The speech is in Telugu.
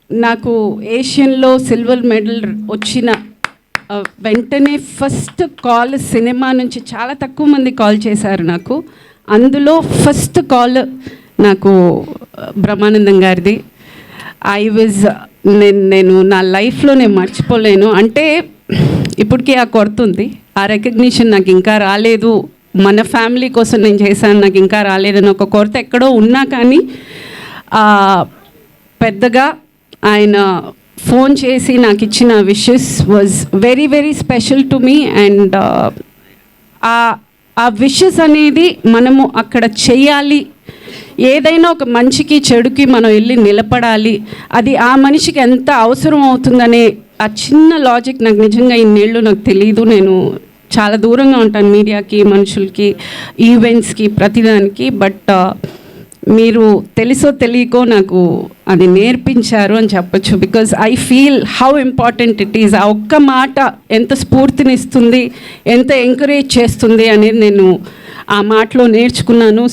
నాకు ఏషియన్లో సిల్వర్ మెడల్ వచ్చిన వెంటనే ఫస్ట్ కాల్ సినిమా నుంచి చాలా తక్కువ మంది కాల్ చేశారు నాకు. అందులో ఫస్ట్ కాల్ నాకు బ్రహ్మానందం గారిది. నేను నా లైఫ్లో నేను మర్చిపోలేను. అంటే ఇప్పటికీ ఆ కొరత ఉంది, ఆ రికగ్నిషన్ నాకు ఇంకా రాలేదు, మన ఫ్యామిలీ కోసం నేను చేశాను నాకు ఇంకా రాలేదని ఒక కొరత ఎక్కడో ఉన్నా కానీ పెద్దగా ఆయన ఫోన్ చేసి నాకు ఇచ్చిన wishes was very very special to me. And ఆ విషెస్ అనేది మనము అక్కడ చెయ్యాలి, ఏదైనా ఒక మంచికి చెడుకి మనం వెళ్ళి నిలబడాలి, అది ఆ మనిషికి ఎంత అవసరం అవుతుందనే ఆ చిన్న లాజిక్ నాకు నిజంగా ఇన్నేళ్ళు నాకు తెలియదు. నేను చాలా దూరంగా ఉంటాను మీడియాకి, మనుషులకి, ఈవెంట్స్కి, ప్రతిదానికి. బట్ మీరు తెలుసో తెలియకో నాకు అది నేర్పించారు అని చెప్పచ్చు. Because I feel how important it is. ఆ ఒక్క మాట ఎంత స్ఫూర్తినిస్తుంది, ఎంత ఎంకరేజ్ చేస్తుంది అనేది నేను ఆ మాటలో నేర్చుకున్నాను.